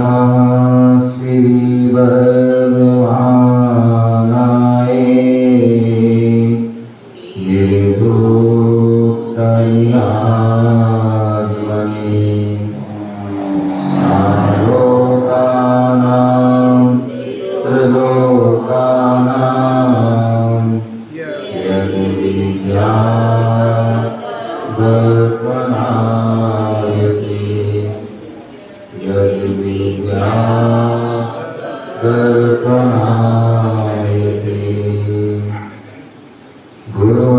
नमः श्री भगवानाय निर्धूतनिरात्मने सालोकानां त्रिलोकानां यद्विज्ञानदर्पणायते यद्विज्ञानदर्पणायते गुरुवापान्तिनो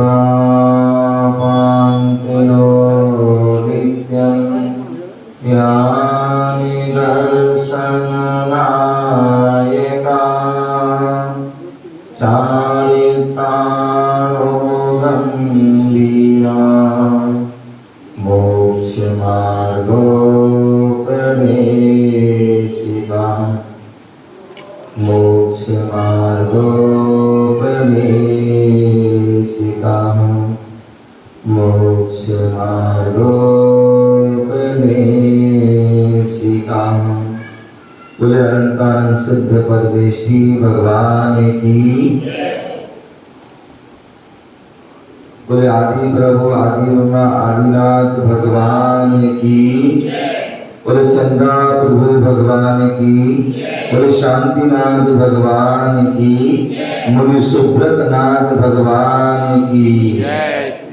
नित्यं यानि दर्शननायका चारितारो गम्भीरा मोक्षमार्गोपदेशिका मोक्षमार्गोपदेशिका मोक्षमार्गोपदेशिका। बोले अनंतानंद सिद्ध परमेष्टि भगवान की। बोले आदि प्रभु आदि ब्रह्मा आदिनाथ भगवान की। बोले चंद्रा प्रभु भगवान की। बोले शांतिनाथ भगवान की। मुनि सुब्रत नाथ भगवान की।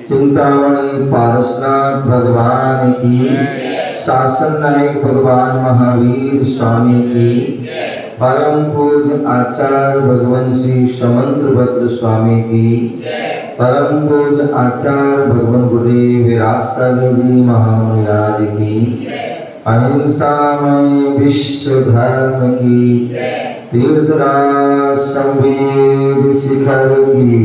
चिंतामणि पारसनाथ भगवान की। शासन नायक भगवान महावीर स्वामी की। परम पूज्य आचार्य भगवंशी समंत्रभद्र स्वामी की। परम पूज्य आचार्य भगवान गुरुदेव विराट सागर जी महाराज की। अहिंसामय विश्व धर्म की। तीर्थराज संवेद शिखर की।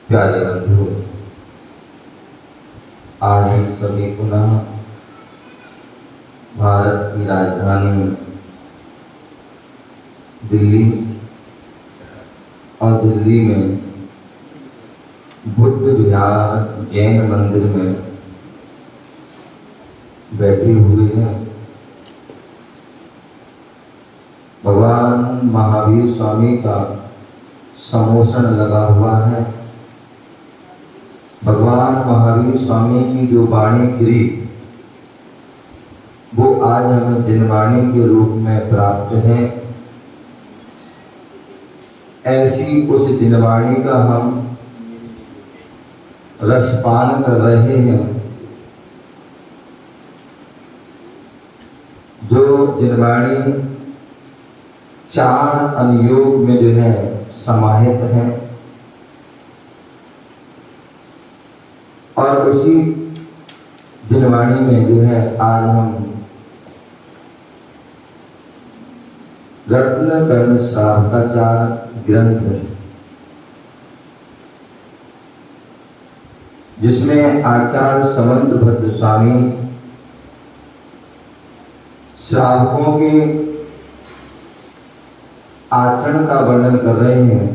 प्यारे बंधु, आज हम सभी पुनः भारत की राजधानी दिल्ली और दिल्ली में बुद्ध विहार जैन मंदिर में बैठे हुए हैं। भगवान महावीर स्वामी का समोषण लगा हुआ है। भगवान महावीर स्वामी की जो वाणी खिली वो आज हमें जिनवाणी के रूप में प्राप्त है। ऐसी उस जिनवाणी का हम रसपान कर रहे हैं। जो जिनवाणी 4 अनुयोग में जो है समाहित है और उसी जिनवाणी में जो है आज हम रत्न कर्ण श्रावकाचार ग्रंथ जिसमें आचार्य समंत्रभद्र स्वामी श्रावकों के आचरण का वर्णन कर रहे हैं।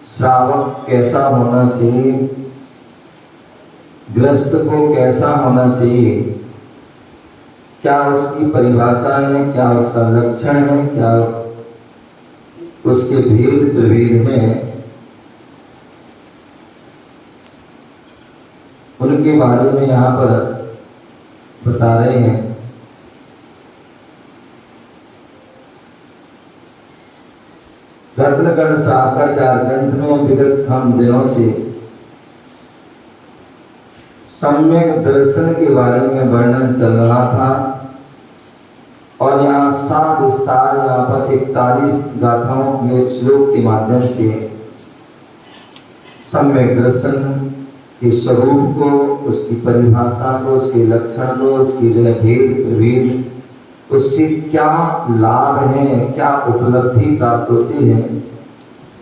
श्रावक कैसा होना चाहिए, गृहस्थ को कैसा होना चाहिए, क्या उसकी परिभाषा है, क्या उसका लक्षण है, क्या उसके भेद प्रभेद हैं, उनके बारे में यहाँ पर बता रहे हैं। रत्नकर्ण श्रावकाचार ग्रंथ में विगत हम दिनों से सम्यक दर्शन के बारे में वर्णन चल रहा था और यहाँ सात विस्तार यहाँ पर 41 गाथाओं में श्लोक के माध्यम से सम्यक दर्शन के स्वरूप को, उसकी परिभाषा को, उसके लक्षण को, उसकी जो है भेद प्रभेद, उससे क्या लाभ है, क्या उपलब्धि प्राप्त होती है,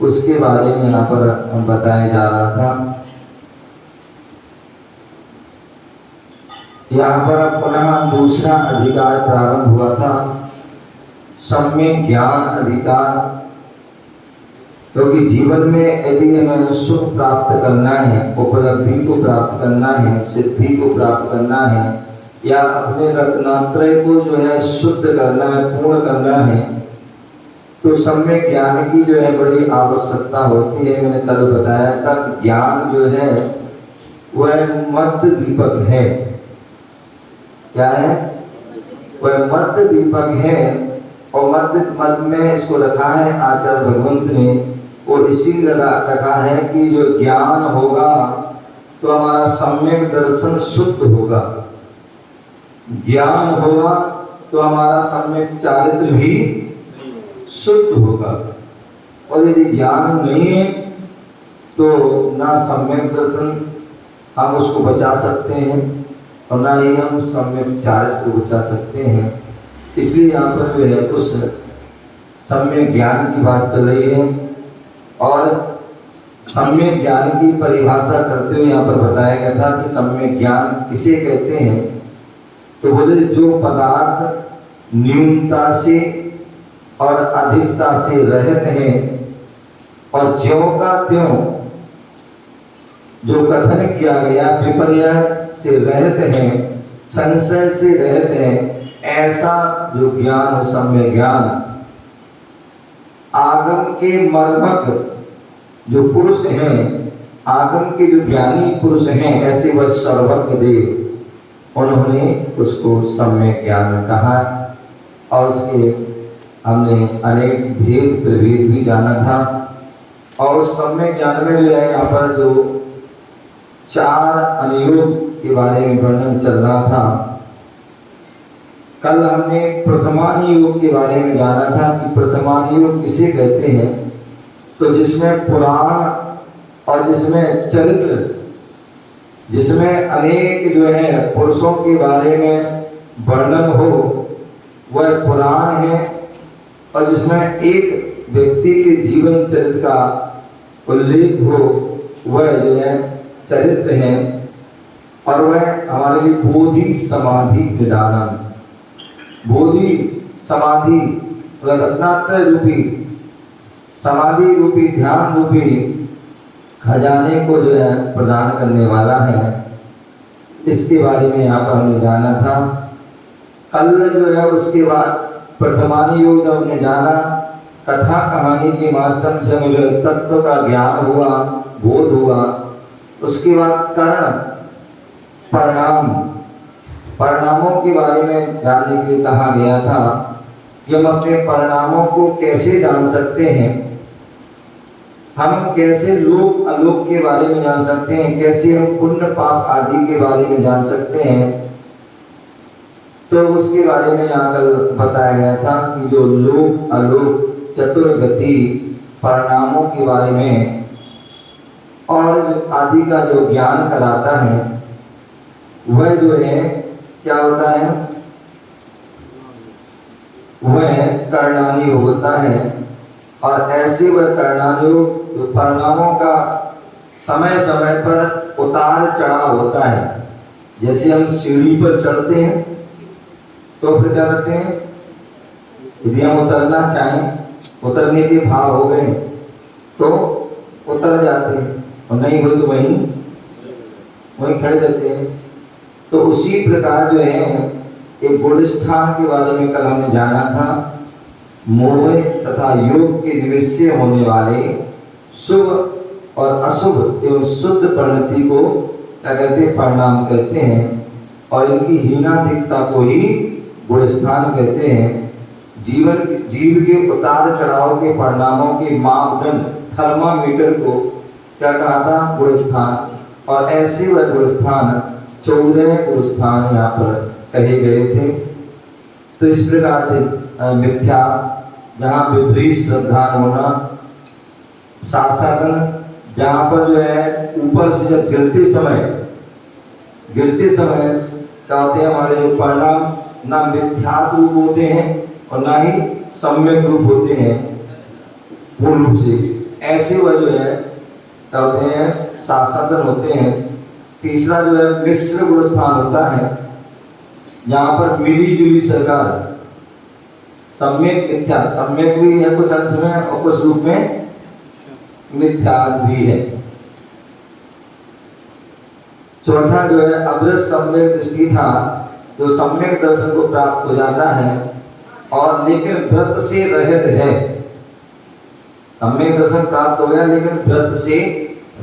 उसके बारे में यहाँ पर बताया जा रहा था। यहाँ पर पुनः दूसरा अधिकार प्रारंभ हुआ था, सम्यक ज्ञान अधिकार। क्योंकि जीवन में यदि हमें सुख प्राप्त करना है, उपलब्धि को प्राप्त करना है, सिद्धि को प्राप्त करना है, या अपने रत्नात्रय को जो है शुद्ध करना है, पूर्ण करना है, तो सम्यक ज्ञान की जो है बड़ी आवश्यकता होती है। मैंने कल बताया था कि ज्ञान जो है वह मध्य दीपक है। क्या है? वह मध्य दीपक है। और मध्य में इसको रखा है आचार्य भगवंत ने, और इसी रखा है कि जो ज्ञान होगा तो हमारा सम्यक दर्शन शुद्ध होगा, ज्ञान होगा तो हमारा सम्यक चारित्र भी शुद्ध होगा। और यदि ज्ञान नहीं है तो ना सम्यक दर्शन हम उसको बचा सकते हैं और ना ही हम सम्यक चारित्र को बचा सकते हैं। इसलिए यहाँ पर जो है उस सम्यक ज्ञान की बात चल रही है। और सम्यक ज्ञान की परिभाषा करते हुए यहाँ पर बताया गया था कि सम्यक ज्ञान किसे कहते हैं। तो बोले जो पदार्थ न्यूनता से और अधिकता से रहित हैं और ज्यों का त्यों जो कथन किया गया विपर्य से रहित हैं, संशय से रहित हैं, ऐसा जो ज्ञान सम्यक ज्ञान आगम के मर्मक जो पुरुष हैं, आगम के जो ज्ञानी पुरुष हैं, ऐसे वह सर्वज्ञ देव उन्होंने उसको सम्यक ज्ञान कहा। और उसके हमने अनेक भेद प्रभेद भी जाना था। और सम्यक ज्ञान में जो है यहाँ पर जो 4 अनुयोग के बारे में वर्णन चल रहा था। कल हमने प्रथमानुयोग के बारे में जाना था कि प्रथमानुयोग किसे कहते हैं। तो जिसमें पुराण और जिसमें चरित्र, जिसमें अनेक जो है पुरुषों के बारे में वर्णन हो वह पुराण है, और जिसमें एक व्यक्ति के जीवन चरित्र का उल्लेख हो वह जो है चरित्र है। और वह हमारे लिए बोधि समाधि निदानम, बोधि समाधि रत्नात्रय रूपी समाधि रूपी ध्यान रूपी खजाने को जो है प्रदान करने वाला है। इसके बारे में यहाँ पर हमने जाना था। कल जो है उसके बाद प्रथमानुयोग हमने जाना, कथा कहानी के माध्यम से मुझे तत्व का ज्ञान हुआ, बोध हुआ। उसके बाद कर्ण परिणाम, परिणामों के बारे में जानने के लिए कहा गया था कि हम अपने परिणामों को कैसे जान सकते हैं, हम कैसे लोक अलोक के बारे में जान सकते हैं, कैसे हम पुण्य पाप आदि के बारे में जान सकते हैं। तो उसके बारे में यहाँ कल बताया गया था कि जो लोक अलोक चतुर्गति परिणामों के बारे में और आदि का जो ज्ञान कराता है वह जो है क्या होता है, वह कर्णानुयोग होता है। और ऐसे वह कर्णानुयोग परिणामों का समय समय पर उतार चढ़ाव होता है। जैसे हम सीढ़ी पर चढ़ते हैं तो फिर क्या करते हैं, यदि हम उतरना चाहें, उतरने के भाव हो गए तो उतर जाते हैं, और नहीं हुए तो वहीं खड़े रहते हैं। तो उसी प्रकार जो है एक गुण स्थान के बारे में कल हमने जाना था। मोह तथा योग के निमित्त से होने वाले शुभ और अशुभ एवं शुद्ध परिणति को क्या कहते हैं, परिणाम कहते हैं। और इनकी हीनाधिकता को ही गुण स्थान कहते हैं। जीव के उतार चढ़ाव के परिणामों के मापदंड थर्मामीटर को क्या कहा था, गुण स्थान। और ऐसे वह गुण स्थान 14 गुण स्थान यहाँ पर कहे गए थे। तो इस प्रकार से मिथ्या, जहाँ विपरीत श्रद्धा होना, शासन, जहाँ पर जो है ऊपर से जब गिरते समय क्या होते हैं हमारे जो परिणाम ना मिथ्यात्व रूप होते हैं और ना ही सम्यक रूप होते हैं पूर्ण रूप से। ऐसे वह जो है क्या होते हैं, शासन होते हैं। तीसरा जो है मिश्र गुण स्थान होता है, यहाँ पर मिली जुली सरकार, सम्यक मिथ्या, सम्यक भी है कुछ अंश में और कुछ रूप में मिथ्यात्व भी है। चौथा जो है अभ्रत सम्यक दृष्टि था, जो सम्यक दर्शन को प्राप्त हो जाता है और लेकिन व्रत से रहित है। सम्यक दर्शन प्राप्त हो गया लेकिन व्रत से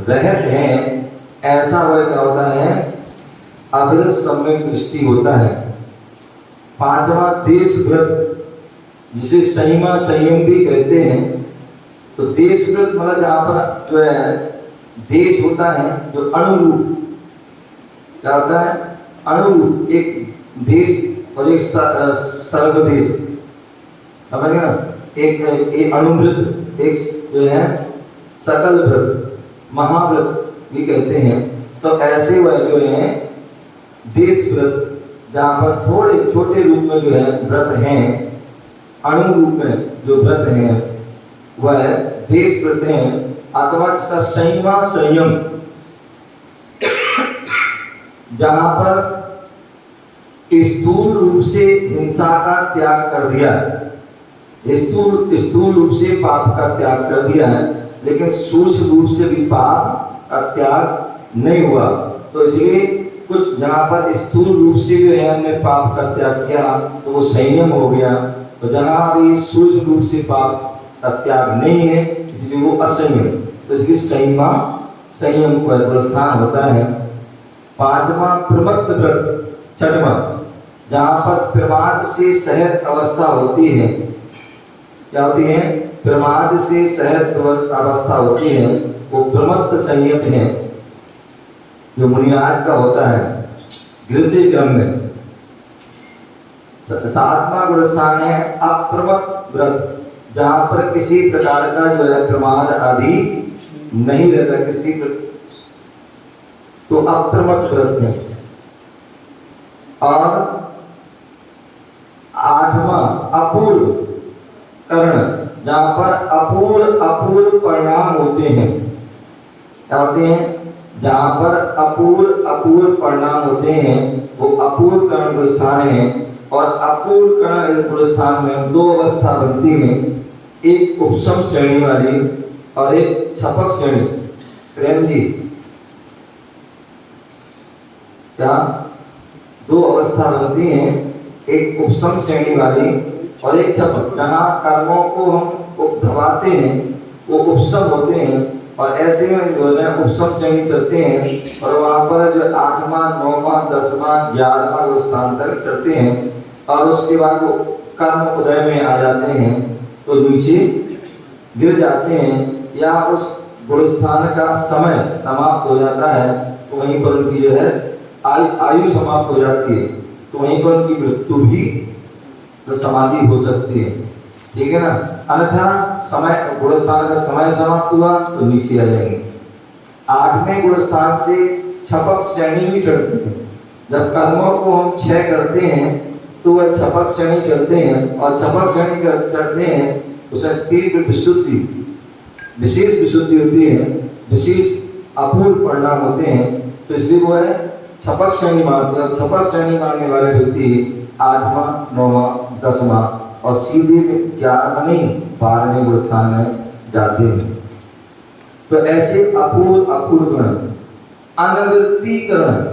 रहित है, ऐसा वह क्या होता है, अभ्रत सम्यक दृष्टि होता है। पांचवा देश व्रत, जिसे संयमा संयम भी कहते हैं। तो देश व्रत मतलब जहाँ पर जो है देश होता है, जो अनुरूप क्या होता है, अनुरूप एक देश और एक सर्वदेश, समझ गए ना, एक अनुव्रत, एक जो है सकल व्रत, महाव्रत भी कहते हैं। तो ऐसे वह जो है देश व्रत, जहाँ पर थोड़े छोटे रूप में जो है व्रत हैं, अणु रूप में जो व्रत हैं वह देश व्रत हैं। अथवा इसका संयमा संयम, जहां पर स्थूल रूप से हिंसा का त्याग कर दिया, स्थूल रूप से पाप का त्याग कर दिया है, लेकिन सूक्ष्म रूप से भी पाप का त्याग नहीं हुआ। तो इसलिए कुछ जहां पर स्थूल रूप से जो है हमने पाप का त्याग किया तो वो संयम हो गया, तो जहां भी सूक्ष्म रूप से पाप का त्याग नहीं है इसलिए वो असंयम, तो इसलिए संयमा संयम पर स्थान होता है। पांचवा प्रमत्त व्रत, छठवा जहां पर प्रमाद से सहित अवस्था होती है, क्या होती है, प्रमाद से सहित अवस्था होती है, वो प्रमत्त संयत है, जो मुनिराज का होता है गिरते क्रम में। सातवां गुण स्थान है अप्रमत्त व्रत, जहां पर किसी प्रकार का जो है प्रमाद आदि नहीं रहता, किसी तो अप्रमत्त व्रत है। और आठवां अपूर्व कर्ण, जहां पर अपूर्व परिणाम होते हैं, क्या होते हैं, जहां पर अपूर्व परिणाम होते हैं वो अपूर्व कर्ण गुण स्थान है। और अपूर्व कर्ण गुण स्थान में दो अवस्था बनती है, एक उपशम श्रेणी वाली और एक छपक श्रेणी। प्रेम जी, क्या दो अवस्था बनती हैं, एक उपशम श्रेणी वाली और एक छपक, जहाँ कर्मों को हम दबाते हैं वो उपशम होते हैं, और ऐसे में जो है उपशम श्रेणी चलते हैं, और वहाँ पर जो 8वां 9वां 10वां 11वां स्थान तक चलते हैं, और उसके बाद वो कर्म उदय में आ जाते हैं तो नीचे गिर जाते हैं, या उस गुण स्थान का समय समाप्त हो जाता है तो वहीं पर उनकी जो है आयु समाप्त हो जाती है, तो वहीं पर उनकी मृत्यु भी समाधि हो सकती है, ठीक है ना। अन्यथा समय गुण स्थान का समय समाप्त हुआ तो नीचे आ जाएंगे। 8वें गुण स्थान से छपक श्रेणी भी चढ़ती है, जब कर्मों को हम क्षय करते हैं तो वह छपक श्रेणी चलते हैं, और छपक श्रेणी चढ़ते हैं उसमें तीव्र विशुद्धि, विशेष विशुद्धि होती है, विशेष अपूर्व परिणाम होते हैं, तो इसलिए वो है छपक श्रेणी मानते हैं। और छपक श्रेणी मानने वाले व्यक्ति 8वां 9वां 10वां और सीधे 11वां नहीं 12वें गुण स्थान में जाते हैं। तो ऐसे अपूर्व गण। अनवृत्तिकरण,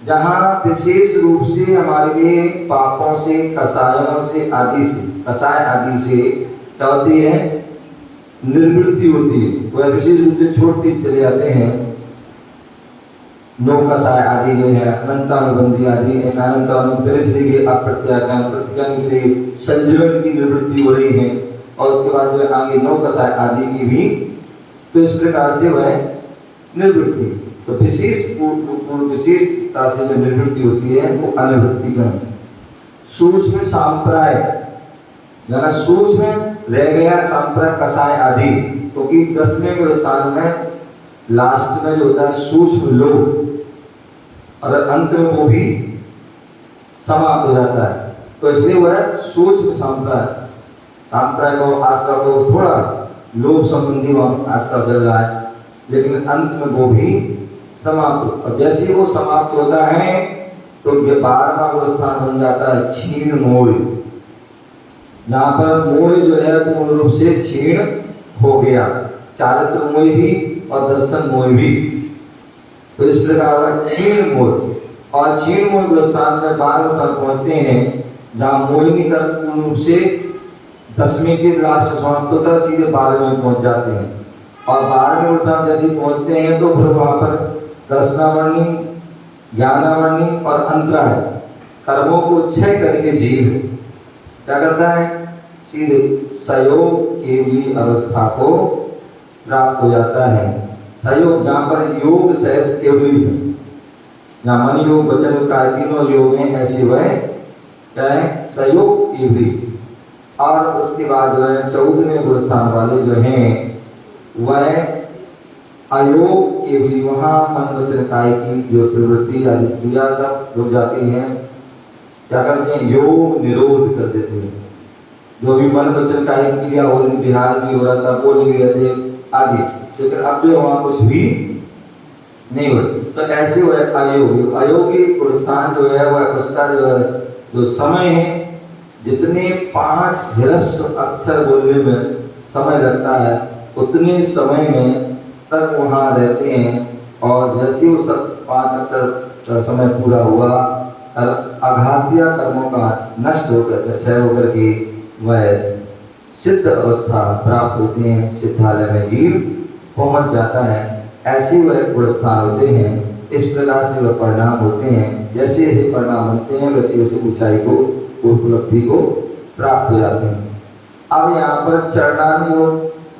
जहाँ विशेष रूप से हमारे पापों से, कसायों से आदि से, कसाय आदि से क्या होती है, निर्वृत्ति होती है, वह विशेष रूप से छोड़ते चले जाते हैं। नो कसाय आदि जो है अनंतानुबंधी आदि, अनंतानुबंधी अप्रत्याज्ञान प्रत्याज्ञान के लिए संजीवन की निवृत्ति हो रही है, और उसके बाद जो आगे नो कसाय आदि की भी, तो इस प्रकार से वह निवृत्ति, तो विशेषता से जो निवृत्ति होती है वो अनिवृत्तिकरण। सूक्ष्म सांप्राय, यानी सूक्ष्म रह गया सांप्राय कसाय आदि, क्योंकि 10वें गुण स्थान में लास्ट में जो होता है सूक्ष्म लोभ, और अंत में वो भी समाप्त हो जाता है, तो इसलिए वह सूक्ष्म सांप्राय को आश्रय को थोड़ा लोभ संबंधी आश्रय चल रहा है, लेकिन अंत में वो भी समाप्त, और जैसे वो समाप्त होता है तो ये 12वां गुण स्थान बन जाता है क्षीण मोह, यहाँ पर मोह जो है पूर्ण रूप से क्षीण हो गया, चारित्र मोह भी और दर्शन मोह भी। तो इस प्रकार हुआ क्षीण मोह। और क्षीण मोह प्रस्थान में 12वें स्थान पहुंचते हैं, जहाँ मोहिनी कर्म रूप से 10वें के लास्ट समाप्त होता है, सीधे 12वें में पहुंच जाते हैं। और 12वें स्थान जैसे पहुंचते हैं तो फिर वहां पर दर्शनावरणी, ज्ञानावरणी और अंतराय कर्मों को क्षय करके जीव क्या करता है, सीधे सहयोग केवली अवस्था को प्राप्त हो जाता है। सहयोग जहाँ पर योग सहित केवली है, जहाँ मन योग वचन काय तीनों योग में, ऐसे वह क्या है, सहयोग केवली। और उसके बाद जो है 14वें गुण स्थान वाले जो हैं वह अयोग केवली। वहाँ मन वचन काय की जो प्रवृत्ति आदि क्रिया सब रुक जाती हैं, क्या करते हैं, योग निरोध कर देते हैं। जो भी मन वचन काय की क्रिया हो, बिहार भी हो रहा था, बोल भी रहे थे आदि, लेकिन अब जो वहाँ कुछ भी नहीं हो। तो ऐसे वो अयोगी, अयोगी पुरस्कार जो है वह उसका जो समय है, जितने 5 हिरस्व अक्षर बोलने में समय लगता है उतने समय में तक वहाँ रहते हैं। और जैसे वो सब 5 अक्षर का समय पूरा हुआ, अघातीय कर्मों का नष्ट होकर क्षय होकर के वह सिद्ध अवस्था प्राप्त होते हैं, सिद्धालय में जीव पहुंच जाता है। ऐसे वह पुरस्कार होते हैं। इस प्रकार से वह परिणाम होते हैं। जैसे जैसे परिणाम बनते हैं वैसे वैसे ऊंचाई को, उपलब्धि को प्राप्त हो जाते हैं। अब यहाँ पर चरणानी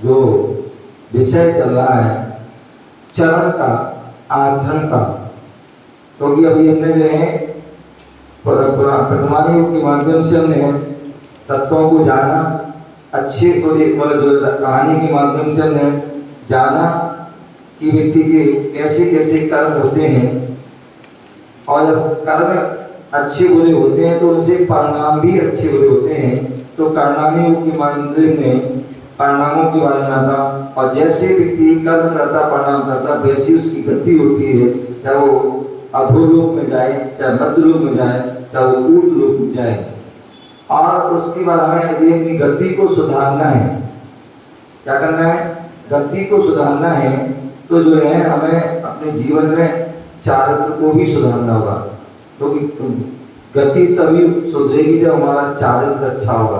जो विषय चल रहा है, चरण का, आचरण का, क्योंकि अभी हमने जो है प्रथमानी योग के माध्यम से हमने तत्वों को जाना, अच्छे को मतलब जो कहानी के माध्यम से हमने जाना कि व्यक्ति के कैसे कैसे कर्म होते हैं। और जब कर्म अच्छे बुरे होते हैं तो उनसे परिणाम भी अच्छे बुरे होते हैं। तो कर्णानी योग के माध्यम में परिणामों के बारे में आता, और जैसे व्यक्ति कर्म करता परिणाम करता वैसी उसकी गति होती है, चाहे वो अधोलोक में जाए, चाहे मध्यलोक में जाए, चाहे वो ऊर्ध्वलोक में जाए। और उसके बाद हमें यदि अपनी गति को सुधारना है, क्या करना है, गति को सुधारना है, तो जो है हमें अपने जीवन में चारित्र को भी सुधारना होगा। क्योंकि गति तभी सुधरेगी जब हमारा चारित्र अच्छा होगा।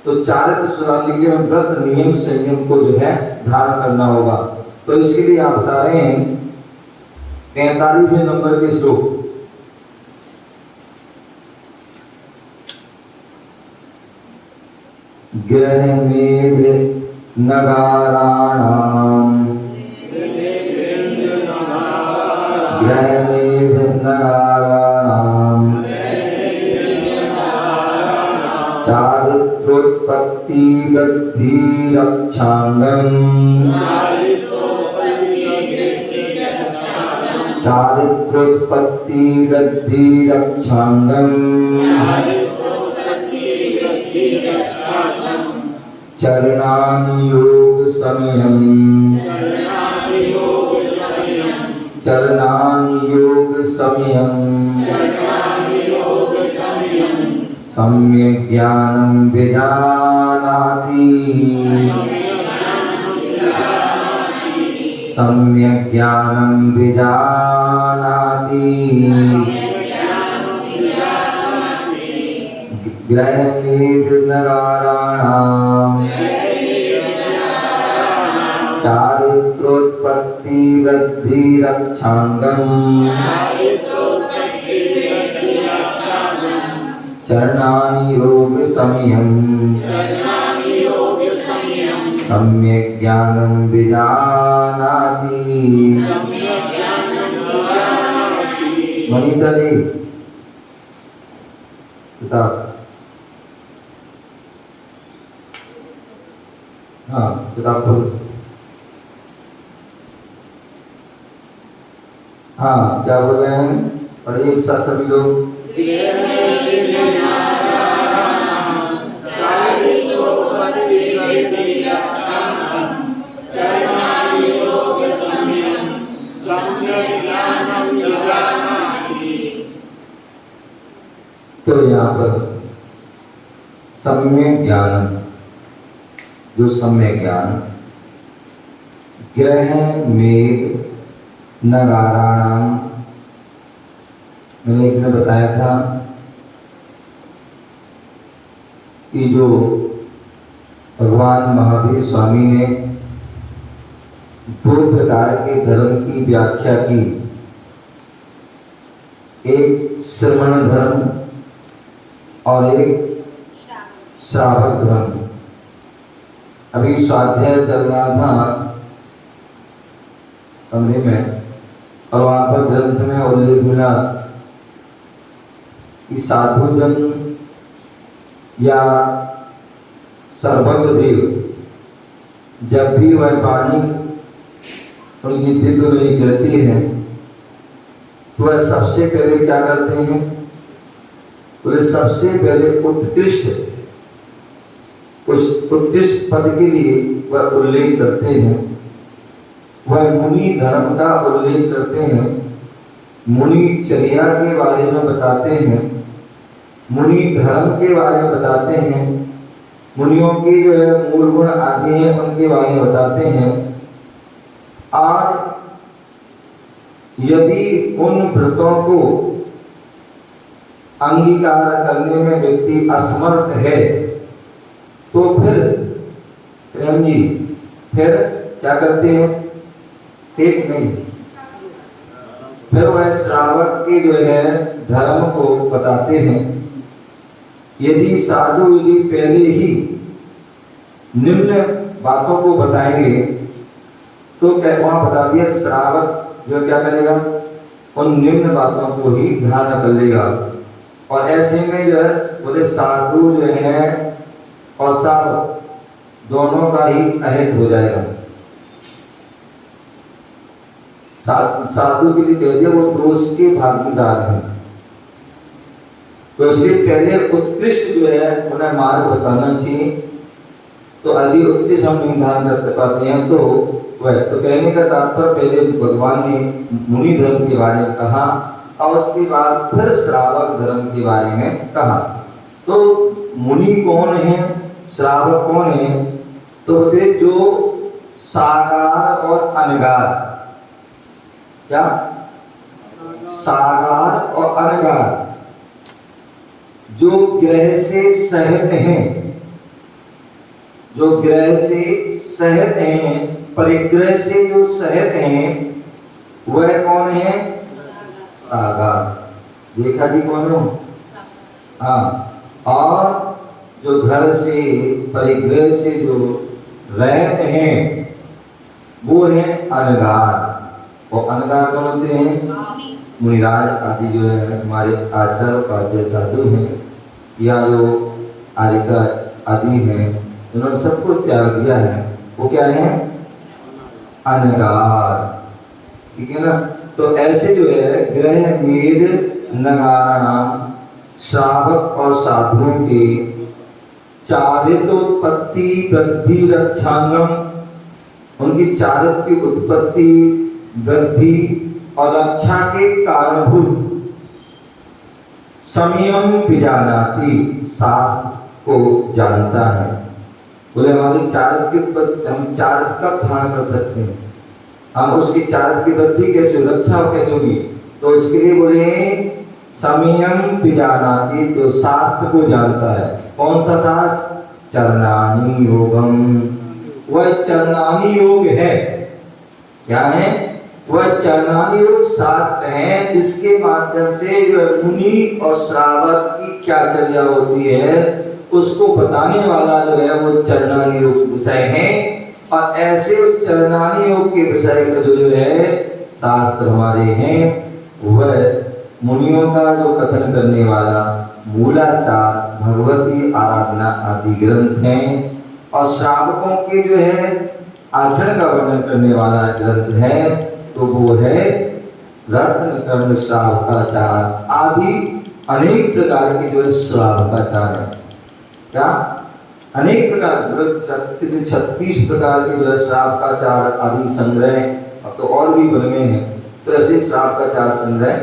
तो चारित्र सुधारने के लिए हमें व्रत नियम संयम को जो है धारण करना होगा। तो इसके लिए आप बता रहे हैं 45वें नंबर के श्लोक, गृहमेध नगाराणाम, गृहमेध नगाराणाम चारित्रोत्पत्ति वृद्धि रक्षांगम, चारित्रोत्पत्ति वृद्धि रक्षांगम चरणानि योग समयम, चरणानि योग समयम सम्यक् ज्ञानं विजानाति, सम्यक् ज्ञानं विजानाति गृहमेध नगाराणाम चारित्रोत्पत्ति वृद्धि रक्षांगम चरणानि योग समयम सम्यक् ज्ञानं विजानाति। मनीता जी किताब, हाँ किताब खोलो। हाँ क्या बोल रहे हैं, पढ़िए एक साथ सभी लोग। तो यहाँ पर सम्यक ज्ञान, जो सम्यक ज्ञान ग्रह मेघ नगाराणाम। मैंने एक दिन बताया था कि जो भगवान महावीर स्वामी ने दो प्रकार के धर्म की व्याख्या की, एक श्रवण धर्म और एक श्रावक धर्म। अभी स्वाध्याय चल रहा था कमरे में और वहां पर ग्रंथ में उल्लेख मिला कि साधु जन या सर्वज्ञ देव जब भी वह वाणी उनकी दिव्य में निकलती है तो वह सबसे पहले क्या करते हैं? वे सबसे पहले उत्कृष्ट पद के लिए वह उल्लेख करते हैं, वह मुनि धर्म का उल्लेख करते हैं, मुनि चर्या के बारे में बताते हैं, मुनि धर्म के बारे में बताते हैं, मुनियों के जो है मूल गुण आदि हैं उनके बारे में बताते हैं। और यदि उन व्रतों को अंगीकार करने में व्यक्ति असमर्थ है तो फिर प्रेम जी फिर क्या करते हैं? ठीक नहीं, फिर वह श्रावक के जो है धर्म को बताते हैं। यदि साधु यदि पहले ही निम्न बातों को बताएंगे तो क्या वहां बता दिया, श्रावक जो क्या करेगा? उन निम्न बातों को ही ध्यान कर लेगा। और ऐसे में जो है बोले साधु जो है और श्रावक दोनों का ही अहित हो जाएगा। साधु के लिए कह दिया वो दोष के भागीदार हैं, तो इसलिए पहले उत्कृष्ट जो है उन्हें मार्ग बताना चाहिए। तो यदि उत्कृष्ट हम निर्धारण कर पाते हैं तो वह तो कहने का तात्पर्य पहले भगवान ने मुनि धर्म के बारे में कहा और उसके बाद फिर श्रावक धर्म के बारे में कहा। तो मुनि कौन है, श्रावक कौन है? तो बोले जो साकार और अनगार, क्या साकार और अनगार जो ग्रह से सहित हैं, जो ग्रह से सहित हैं, परिग्रह से जो सहित हैं वह कौन है? साकार। देखा जी कौन हो? हाँ। और जो घर से परिग्रह से जो रहते हैं वो है अनगार। और अनगार कौन होते हैं? मुनिराज आदि जो है हमारे आचार्य उपाध्याय साधु हैं या जो आर्यका आदि हैं, उन्होंने सबको त्याग दिया है। वो क्या है? अनगार। ठीक है ना? तो ऐसे जो है ग्रह मेघ नगाराणाम श्रावक और साधुओं के चारित्रोत्पत्ति वृद्धि रक्षांगम, उनकी चारित्र की उत्पत्ति वृद्धि और रक्षा के कारणभूत संयम विजानाति, शास्त्र को जानता है। बोले हमारी चारित्र की उत्पत्ति हम चारित्र कब धारण कर सकते हैं, हम उसकी चारित्र की वृद्धि कैसे, रक्षा कैसे होगी? तो इसके लिए बोले संयम विजानाति, जो शास्त्र को जानता है। कौन सा शास्त्र? चरणानी योगम। वह चरणानी योग है। क्या है? वह चरणानी योग शास्त्र है जिसके माध्यम से जो मुनि और श्रावक की क्या चर्या होती है उसको बताने वाला जो है वो चरणानी योग विषय है। और ऐसे उस चरणानी योग के विषय का जो है शास्त्र हमारे हैं वह मुनियों का जो कथन करने वाला मूलाचार, भगवती आराधना आदि ग्रंथ हैं। और श्रावकों के जो है आचरण का वर्णन करने वाला ग्रंथ है तो वो है रत्न कर्ण श्रावकाचार आदि अनेक प्रकार के जो है श्रावकाचार है। क्या? अनेक प्रकार 36 प्रकार के जो है श्रावकाचार आदि संग्रह, अब तो और भी बन गए हैं। तो ऐसे श्रावकाचार संग्रह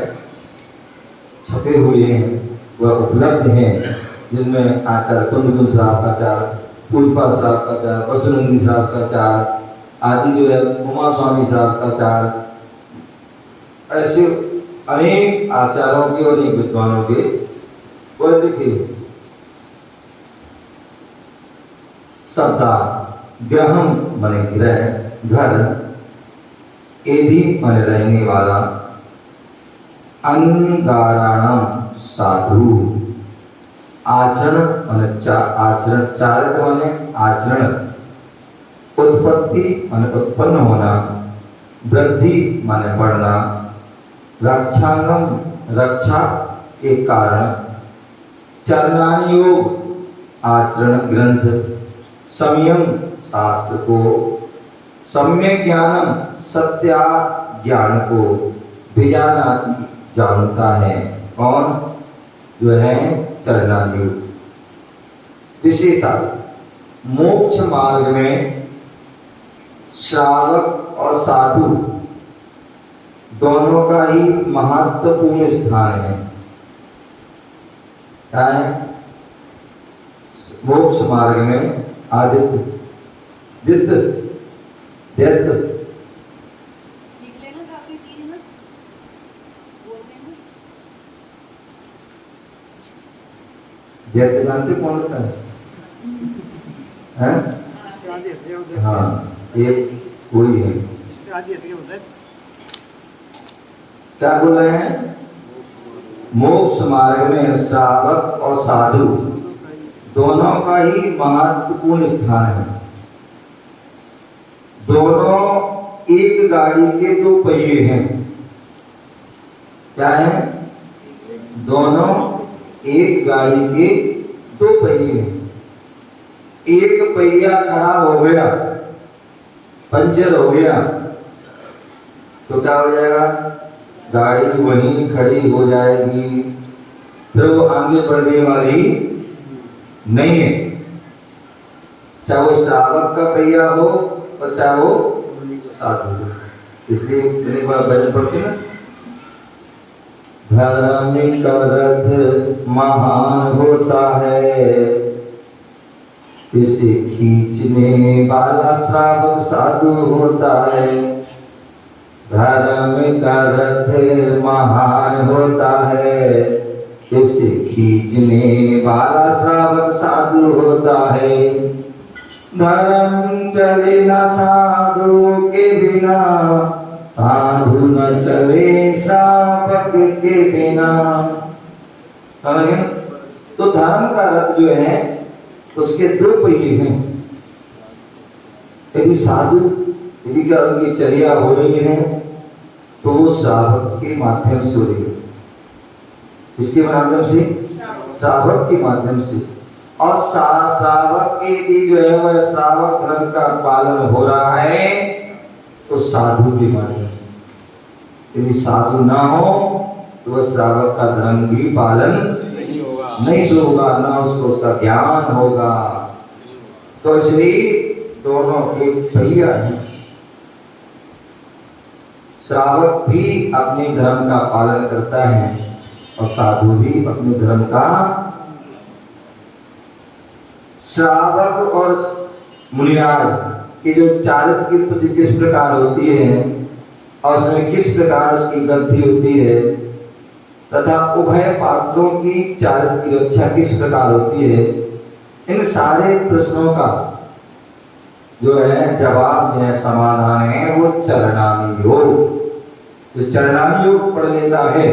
छपे हुए हैं, वह उपलब्ध हैं, जिनमें आचार्य कुंदकुंज श्रावकाचार, पूजपा श्रावकाचार, वसुनंदी श्रावकाचार आदि जो है उमा स्वामी श्रावकाचार्य, ऐसे अनेक आचार्यों के और अनेक विद्वानों के वो लिखे शब्दार्थ। ग्रहम माने ग्रह घर, एधि माने रहने वाला, अंगाराणाम साधु, आचरण माने आचरण, चारित माने आचरण, उत्पत्ति माने उत्पन्न होना, वृद्धि माने बढ़ना, रक्षांगम रक्षा के कारण, चरणानि योग आचरण ग्रंथ, संयम शास्त्र को, सम्यक ज्ञानम सत्यार्थ ज्ञान को, विजानाति जानता है। कौन? जो है चरणानि योग। विशेषार्थ मोक्ष मार्ग में श्रावक और साधु दोनों का ही महत्वपूर्ण स्थान है। क्या है? मोक्ष मार्ग में आदित्य दित्य दैत्य दैत्य जानते कौन होता है? हाँ, एक कोई है। क्या बोल रहे हैं? मोक्ष मार्ग में श्रावक और साधु दोनों का ही महत्वपूर्ण स्थान है। दोनों एक गाड़ी के दो पहिए हैं। क्या है? दोनों एक गाड़ी के दो पहिए हैं। एक पहिया खराब हो गया, पंचर हो गया, तो क्या हो जाएगा? गाड़ी वहीं खड़ी हो जाएगी, फिर वो आगे बढ़ने वाली नहीं है। चाहे वो श्रावक का पहिया हो और चाहे वो साधु हो। इसलिए एक बार भजन पढ़ते ना, धर्म का रथ महान होता है, इसे खींचने वाला श्रावक साधु होता है। धर्म का रथ महान होता है, इसे खींचने वाला श्रावक साधु होता है। धर्म चले न साधु के बिना, साधु न चले श्रावक के बिना। समझ गए? तो धर्म का रथ जो है उसके दो पहिए हैं। यदि साधु यदि क्या उनकी चर्या हो रही है तो वो श्रावक के माध्यम से हो रही है। किसके माध्यम से? श्रावक के माध्यम से। और श्रावक के यदि जो है वह श्रावक धर्म का पालन हो रहा है तो साधु के माध्यम से। यदि साधु ना हो तो वह श्रावक का धर्म भी पालन नहीं होगा, ना उसको उसका ज्ञान होगा। तो इसलिए दोनों एक पहिया है। श्रावक भी अपने धर्म का पालन करता है और साधु भी अपने धर्म का। श्रावक और मुनिराज की जो चारित्र की उत्पत्ति किस प्रकार होती है और उसमें किस प्रकार उसकी वृद्धि होती है तथा उभय पात्रों की चारित्र की रक्षा किस प्रकार होती है, इन सारे प्रश्नों का जो है जवाब है, समाधान है वो चरणानि योग। जो चरणानि योग पढ़ लेता है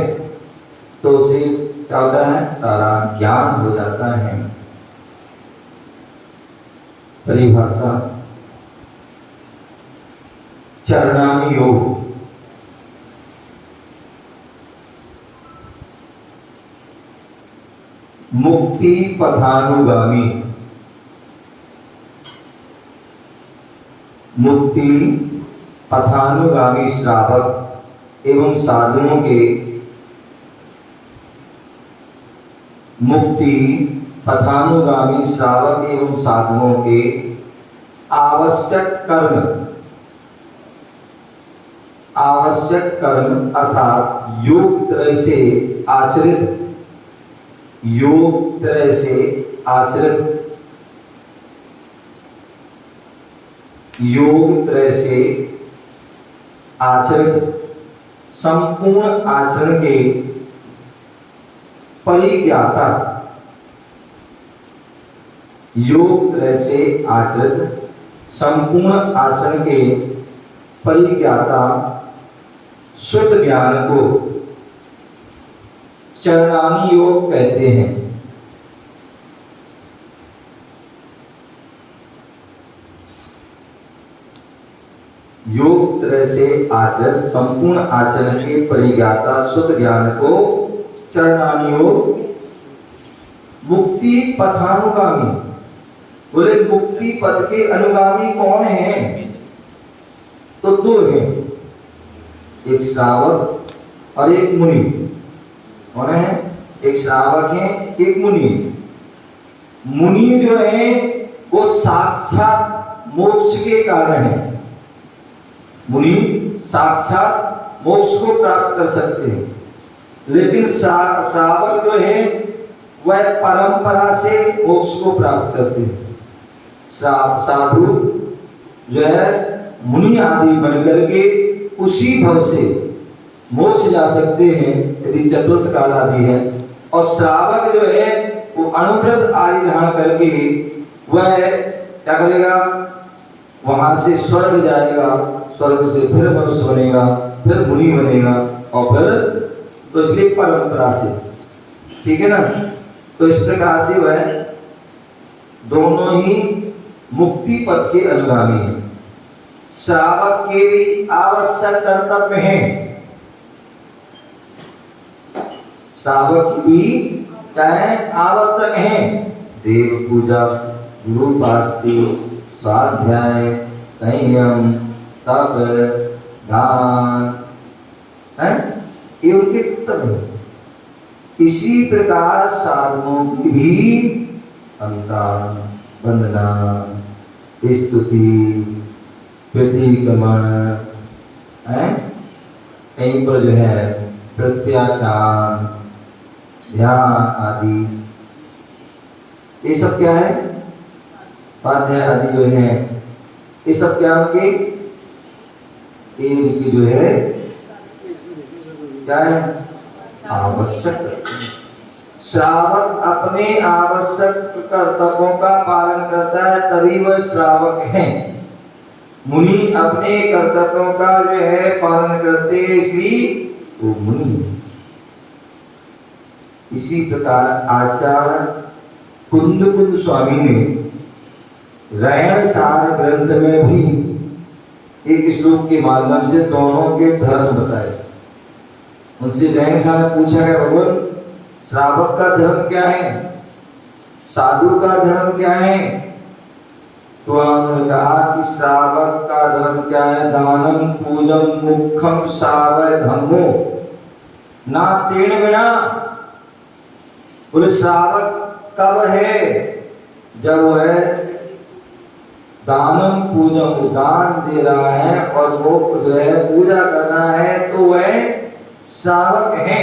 तो उसे क्या होता है? सारा ज्ञान हो जाता है। परिभाषा चरणानि योग। मुक्ति पथानुगामी, मुक्ति पथानुगामी श्रावक एवं साधुओं के, मुक्ति पथानुगामी श्रावक एवं साधुओं के आवश्यक कर्म अर्थात योग तरह से आचरित, योग तरह से आचरित योग त्रय से आचरण, संपूर्ण आचरण के परिज्ञाता, योग त्रय से आचरण, संपूर्ण आचरण के परिज्ञाता शुद्ध ज्ञान को चरणानी योग कहते हैं। योग त्रय से आचरण, संपूर्ण आचरण के परिज्ञाता शुद्ध ज्ञान को चरणानी योग। मुक्ति पथानुगामी, बोले मुक्ति पथ के अनुगामी कौन है? तो दो हैं, एक श्रावक और एक मुनि। कौन है? एक श्रावक है, एक मुनि। मुनि जो है वो साक्षात मोक्ष के कारण है। मुनि साक्षात मोक्ष को प्राप्त कर सकते हैं, लेकिन श्रावक जो है वह परंपरा से मोक्ष को प्राप्त करते हैं। साधु जो है मुनि आदि बनकर के उसी भव से मोक्ष जा सकते हैं यदि चतुर्थ काल आदि है। और श्रावक जो है वो अनुव्रत आदि धारण करके वह क्या करेगा? वहां से स्वर्ग जाएगा, स्वर्ग से फिर मनुष्य बनेगा, फिर मुनि बनेगा, और फिर तो इसलिए परंपरा से, ठीक है ना। तो इस प्रकार से वह दोनों ही मुक्ति पथ के अनुगामी हैं। श्रावक के भी आवश्यक कर्तव्य हैं। श्रावक की भी क्या है? आवश्यक हैं। देव पूजा, गुरु उपासना, स्वाध्याय, संयम, तप, दान है, ये उनके कर्तव्य है। इसी प्रकार साधुओं की भी संतान, वंदना, स्तुति, प्रतिक्रमण है, कहीं पर जो है प्रत्याख्यान, ध्यान आदि, ये सब क्या है? स्वाध्याय आदि जो है ये सब क्या उनके? इनकी जो है क्या है? आवश्यक। श्रावक अपने आवश्यक कर्तव्यों का पालन करता है तभी वह श्रावक है। मुनि अपने कर्तव्यों का जो है पालन करते हैं इसलिए वो मुनि। इसी प्रकार आचार्य कुंद स्वामी ने रहन सार ग्रंथ में भी एक श्लोक के माध्यम से दोनों के धर्म बताए। उनसे रहन सार पूछा गया, भगवान श्रावक का धर्म क्या है, साधु का धर्म क्या है? तो उन्होंने कहा कि श्रावक का धर्म क्या है? दानम पूजम मुखम सावय धर्मो ना तीर्ण बिना। बोले श्रावक कब है? जब वह दानम पूजम, दान दे रहा है और वो जो है पूजा कर रहा है, तो वह श्रावक है।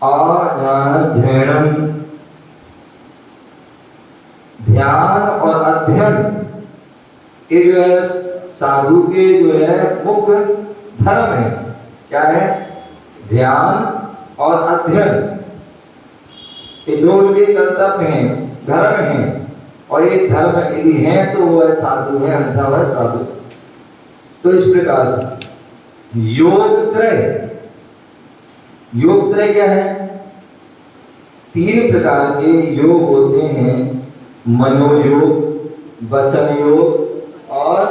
और ध्यान, ध्यान और अध्ययन ये जो है साधु के जो है मुख्य धर्म है। क्या है? ध्यान और अध्ययन, ये दो उनके कर्तव्य हैं, धर्म हैं। और ये धर्म यदि है तो वह साधु है, अन्यथा वह साधु। तो इस प्रकार से योग त्रय, योग त्रय क्या है? 3 प्रकार के योग होते हैं, मनोयोग, वचन योग और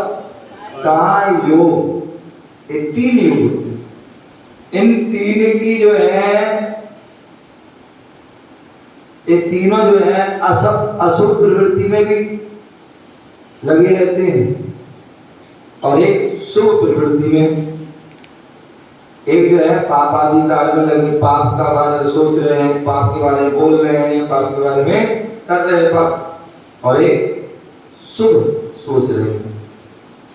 काय योग। ये 3 योग होते हैं। इन 3 की जो है, ये तीनों जो है अशुभ प्रवृत्ति में भी लगे रहते हैं और एक शुभ प्रवृत्ति में। एक जो है पाप आदि कार्य में लगे, पाप का बारे में सोच रहे हैं, पाप के बारे में बोल रहे हैं, पाप के बारे में कर रहे हैं पाप। और एक शुभ सोच रहे हैं,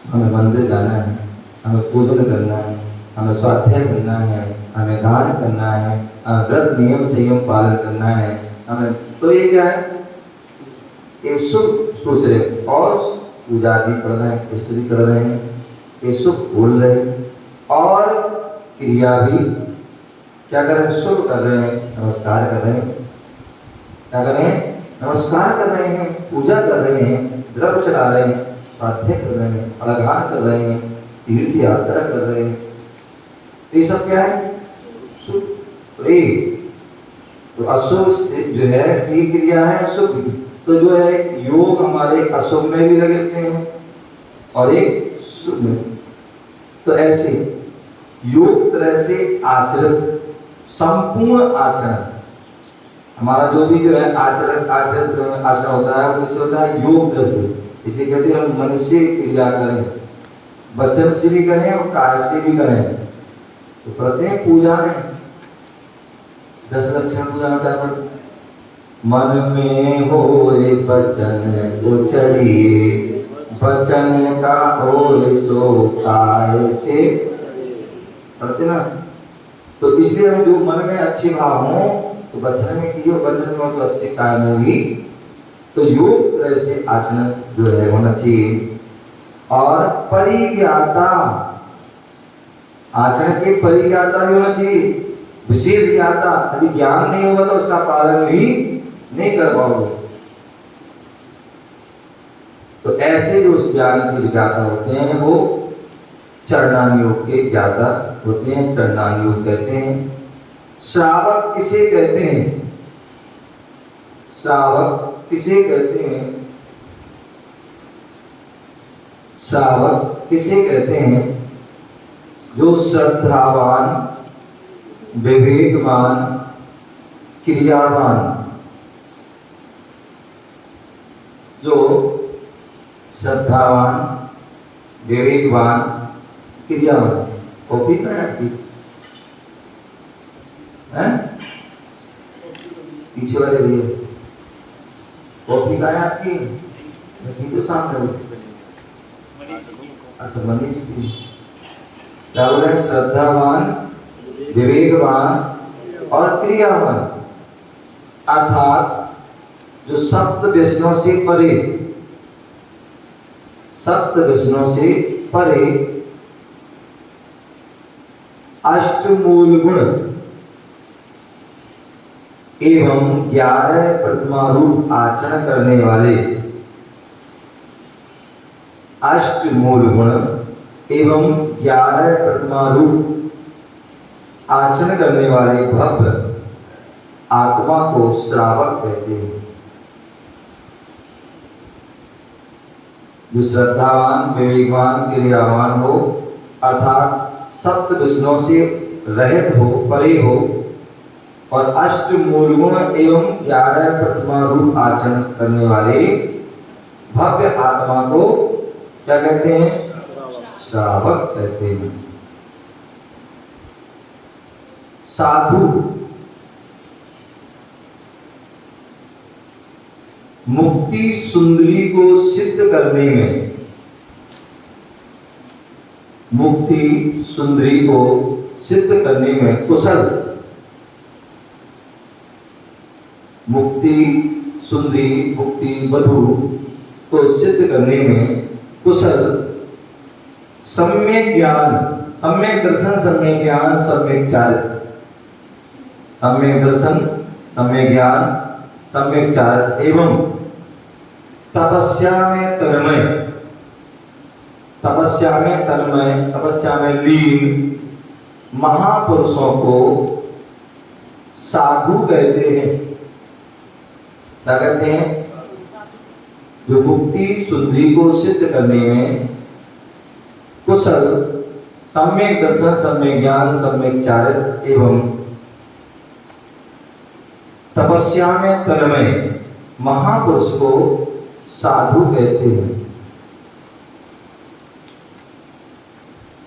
हमें मंदिर जाना है, हमें पूजन करना है, हमें स्वाध्याय करना है, हमें दान करना है, व्रत नियम संयम पालन करना है हमें। तो ये क्या है? ये शुभ सोच रहे। और पूजा आदि पढ़ रहे हैं, स्तुति कर रहे हैं, ये शुभ बोल रहे हैं, और क्रिया भी क्या कर रहे हैं, शुभ कर रहे हैं, नमस्कार कर रहे हैं। क्या कर रहे हैं, नमस्कार कर रहे हैं, पूजा कर रहे हैं, द्रव्य चढ़ा रहे हैं, स्वाध्याय कर रहे हैं, फलाहार कर रहे हैं, तीर्थ यात्रा कर रहे हैं। तो ये सब क्या है, शुभ। तो अशुभ जो है ये क्रिया है शुभ। तो जो है योग हमारे अशुभ में भी लगते हैं और एक शुभ में। तो ऐसे योग तरह से आचरण, संपूर्ण आचरण, हमारा जो भी जो है आचरण होता है वो इससे होता है योग तरह से। इसलिए कहते हैं हम मन से क्रिया करें, वचन से भी करें और काय से भी करें। तो प्रत्येक पूजा में 10 लक्षण पूजा में क्या पढ़ते, मन में होए वचन उचरिए, वचन का होए सो काय से, पढ़ते ना। तो इसलिए हम जो मन में अच्छे भाव हो तो वचन में कीजिए, वचन में हो तो अच्छे काय में भी। तो योग तरह से आचरण जो है होना चाहिए। और परिज्ञाता, आचरण के परिज्ञाता भी होना चाहिए, विशेष ज्ञाता। यदि ज्ञान नहीं होगा तो उसका पालन भी नहीं कर पाओगे। तो ऐसे जो उस ज्ञान के विज्ञाता होते हैं वो चरणान योग के ज्ञाता होते हैं, चरणान योग कहते हैं। श्रावक किसे कहते हैं, श्रावक किसे कहते हैं, श्रावक किसे कहते हैं, जो श्रद्धावान, विवेकवान, क्रियावान, जो श्रद्धावान, विवेकवान, क्रियावान। कॉपी का है आपकी, हैं पीछे वाले भैया, कॉपी का है आपकी, रखी तो सामने। अच्छा मनीष की, क्या बोला है, श्रद्धावान, विवेकवान और क्रियावान। अर्थात जो सप्त व्यसनों से परे, सप्त व्यसनों से परे अष्टमूल गुण एवं 11 प्रतिमा रूप आचरण करने वाले, अष्टमूल गुण एवं 11 प्रतिमा रूप आचरण करने वाले भव्य आत्मा को श्रावक कहते हैं। जो श्रद्धावान, विवेकवान, क्रियावान हो, अर्थात सप्त विष्णुओं से रहित हो, परे हो, और अष्ट मूल गुण एवं 11 प्रतिमा रूप आचरण करने वाले भव्य आत्मा को क्या कहते हैं, श्रावक कहते हैं। साधु मुक्ति सुंदरी को सिद्ध करने में, मुक्ति सुंदरी को सिद्ध करने में कुशल, मुक्ति सुंदरी, मुक्ति वधु को सिद्ध करने में कुशल, सम्यक ज्ञान, सम्यक दर्शन, सम्यक ज्ञान, सम्यक चारित्र, सम्यक दर्शन, सम्यक ज्ञान, सम्यक चारित्र एवं तपस्या में तन्मय, तपस्या में तन्मय, तपस्या में लीन महापुरुषों को साधु कहते हैं। क्या कहते हैं, जो मुक्ति सुंदरी को सिद्ध करने में कुशल, सम्यक दर्शन, सम्यक ज्ञान, सम्यक चारित्र एवं तपस्या में तन्मय महापुरुष को साधु कहते हैं।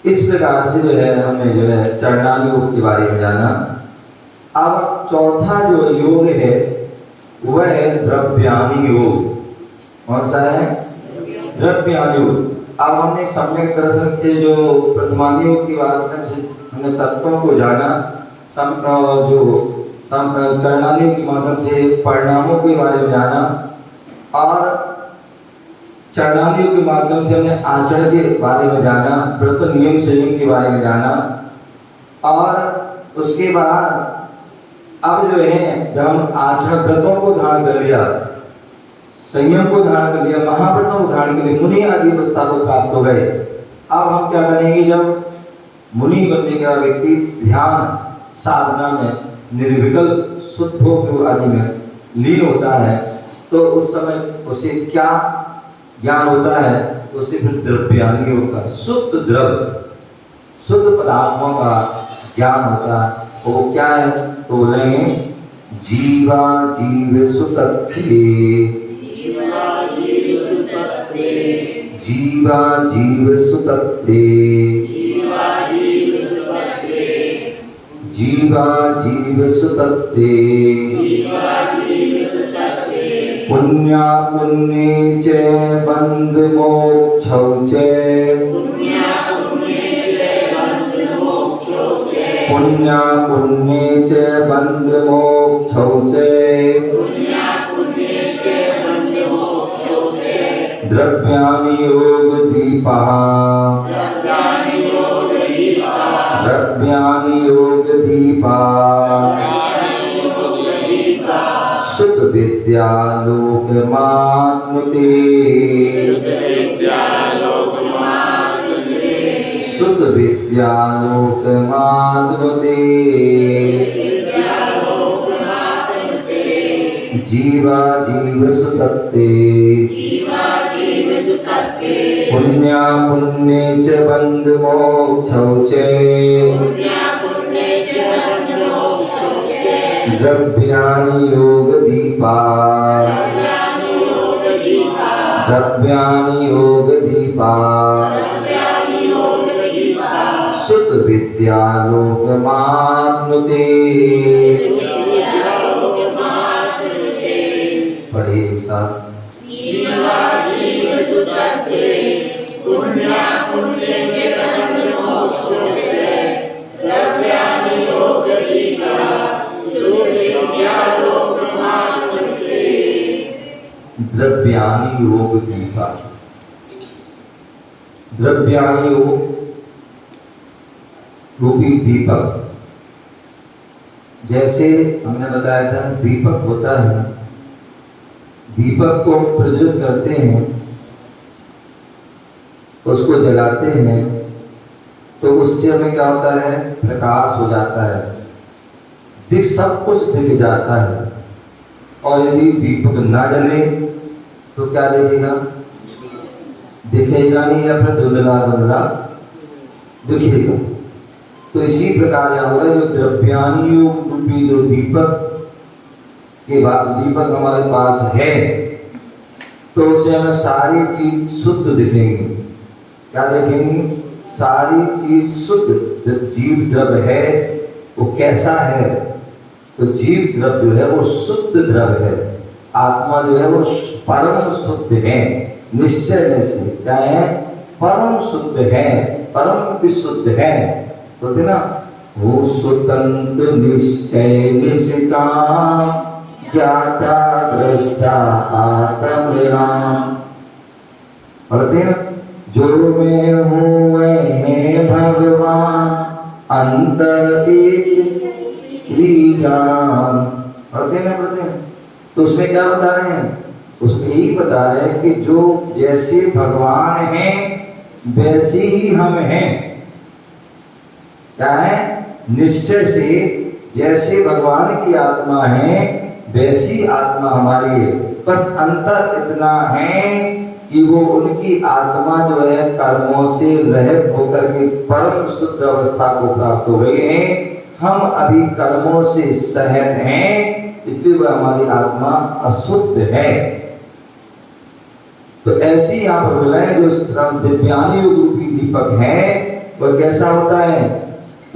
इस प्रकार से जो है हमने जो है चरणान योग के बारे में जाना। अब चौथा जो योग है वह है द्रव्यानि योग। कौन सा है, द्रव्यानि योग। अब हमने सम्यक दर्शन के जो प्रतिमान योग के माध्यम से हमने तत्वों को जाना, जो चरणान योग के माध्यम से परिणामों के बारे में जाना, और चरणादियों के माध्यम से हमने आचरण के बारे में जाना, व्रत नियम संयम के बारे में जाना, और उसके बाद अब जो है जब हम आचरण व्रतों को धारण कर लिया, संयम को धारण कर लिया, महाव्रतों को धारण कर लिया, मुनि आदि अवस्था को प्राप्त हो गए। अब हम क्या करेंगे, जब मुनि बनने का व्यक्ति ध्यान साधना में निर्विकल्प शुद्ध होकर आदि में लीन होता है, तो उस समय उसे क्या ज्ञान होता है, उसे फिर द्रव्यानी होगा, शुद्ध द्रव्य शुद्ध पदार्थों का ज्ञान होता है। वो क्या है, तो बोलेंगे जीवा जीव सुतत्वे, जीवा जीव सुतत्वे, जीवा जीव सुतत्वे, पुण्या पुण्ये च बंध मोक्षौ च, पुण्या पुण्ये च बंध मोक्षौ च, द्रव्याणि योग दीपः, द्रव्याणि योग दीपः, सुत विद्या लोकमात्मते, सुत विद्या लोकमात्मते, जीवा जीव सुतत्ते, पुण्या पुण्ये च बंध मोक्षौ च, द्रव्याणि योग दीपा, द्रव्याणि योग दीपा, सुत विद्या लोकमात्मते। पढ़े एक साथ। द्रव्यानि योग दीपा, द्रव्यानि योग रूपी दीपक। जैसे हमने बताया था दीपक होता है, दीपक को हम प्रज्वलित करते हैं, उसको जलाते हैं, तो उससे हमें क्या होता है, प्रकाश हो जाता है, दिख सब कुछ दिख जाता है। और यदि दीपक ना जले तो क्या दिखेगा, दिखेगा नहीं, या फिर धुंधला धुंधला दिखेगा। तो इसी प्रकार यहाँ बोला, जो द्रव्यानी योग रूपी जो दीपक के बाद दीपक हमारे पास है, तो उससे हमें सारी चीज शुद्ध दिखेंगी। क्या देखेंगी, सारी चीज शुद्ध। जीव द्रव्य है वो कैसा है, तो जीव द्रव्य जो है वो शुद्ध द्रव्य है, आत्मा जो है वो परम शुद्ध है, निश्चय से क्या है, परम शुद्ध है, परम विशुद्ध है। तो ना, वो स्वतंत्र निश्चय निष्काम ज्ञाता दृष्टा आत्मराम। पढ़ते हैं ना, जो मैं हूँ वह है भगवान, अंतर एक जान। पढ़ते हैं। तो उसमें क्या बता रहे हैं, उसमें यही बता रहे हैं कि जो जैसे भगवान हैं वैसे ही हम हैं। क्या है, निश्चय से जैसे भगवान की आत्मा है वैसी आत्मा हमारी है, बस अंतर इतना है कि वो उनकी आत्मा जो है कर्मों से रहित होकर के परम शुद्ध अवस्था को प्राप्त हो गए हैं। हम अभी कर्मों से सहित हैं, इसलिए वह हमारी आत्मा अशुद्ध है। तो ऐसी यहाँ पर बोला है, जो दिव्यानी रूपी दीपक है वह कैसा होता है,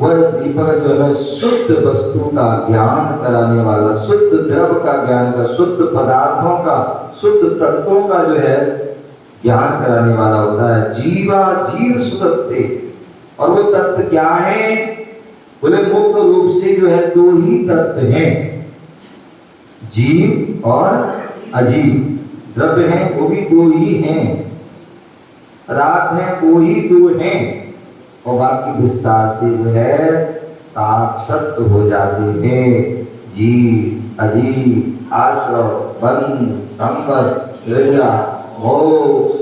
वह दीपक जो है शुद्ध वस्तु का ज्ञान कराने वाला, शुद्ध द्रव्य का ज्ञान का, शुद्ध पदार्थों का, शुद्ध तत्वों का जो है ज्ञान कराने वाला होता है। जीवा जीव सुतत्ते, और वो तत्व क्या है, बोले मुख्य रूप से जो है दो ही तत्व हैं, जीव और अजीव। द्रव्य हैं वो भी दो ही हैं, पदार्थ हैं वो ही दो हैं, और बाकी विस्तार से जो है सात तत्व हो जाते हैं। जीव, अजीव, आश्रव, बंध, संबंध, ऋजा, मोक्ष,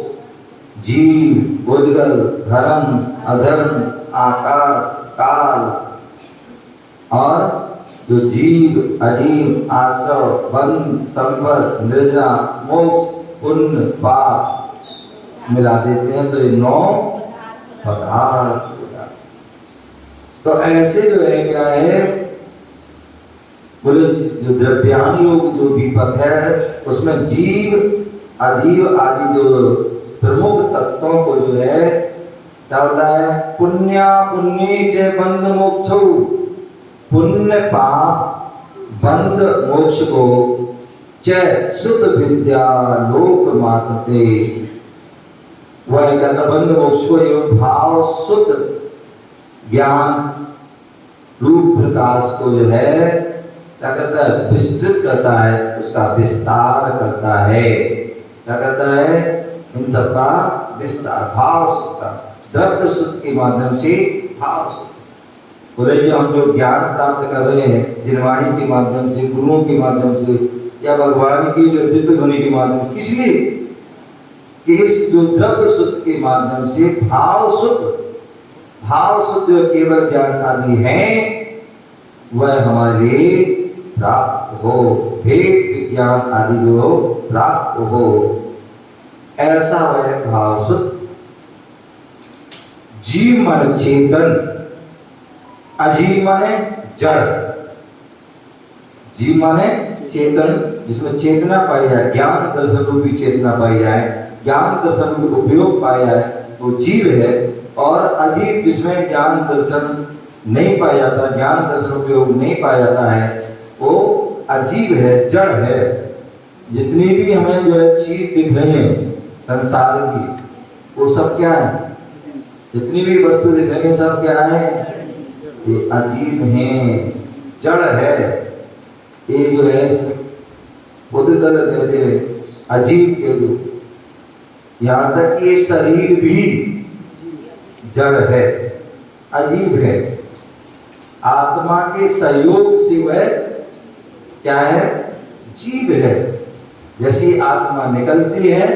जीव, उद्गल, धर्म, अधर्म, आकाश, काल, और जो जीव, अजीव, आश्रव, बंध, संबंध, निर्जा, मोक्ष, पुण्य, पाप मिला देते हैं तो ये 9 पदार्थ हो जाते। तो ऐसे जो है क्या है, बोले जो द्रव्यानी योग जो दीपक है उसमें जीव, अजीव आदि जो प्रमुख तत्वों को जो है क्या होता है, पुण्य पुण्य च बंध मोक्षो, पुण्य पाप बंध मोक्ष को च सुत विद्या लोक मातते, वह क्या बंध मोक्ष को एवं भाव सुत ज्ञान रूप प्रकाश को जो है क्या करता है, विस्तृत करता है, उसका विस्तार करता है। क्या करता है, इन सबका विस्तार, भाव सुत का, द्रव्य सुत के माध्यम से भाव सुत। बोले जो हम लोग ज्ञान प्राप्त कर रहे हैं जिनवाणी के माध्यम से, गुरुओं के माध्यम से, या भगवान की जो दिव्य ध्वनि के माध्यम से, किस लिए कि इस जो द्रव्य सुत के माध्यम से भाव सुत जो केवल ज्ञान आदि हैं वह हमारे लिए प्राप्त हो, भेद विज्ञान आदि जो प्राप्त हो, ऐसा वह भाव सुत। जीव माने चेतन, अजीव माने जड़। जीव माने चेतन, जिसमें चेतना पाई जाए, ज्ञान दर्शन रूपी चेतना पाई जाए, ज्ञान दर्शन रूपी उपयोग पाया है वो जीव है। और अजीव जिसमें ज्ञान दर्शन नहीं पाया जाता, ज्ञान दर्शन उपयोग नहीं पाया जाता है, वो अजीव है, जड़ है। जितनी भी हमें जो है चीज दिख रही है संसार की, वो सब क्या है, जितनी भी वस्तु दिख रही है सब क्या है, ये अजीब है, जड़ है। ये जो है उद्गल कहते हैं, अजीब कह दो, यहाँ तक कि ये शरीर भी जड़ है, अजीब है। आत्मा के सहयोग से वह क्या है, जीव है। जैसी आत्मा निकलती है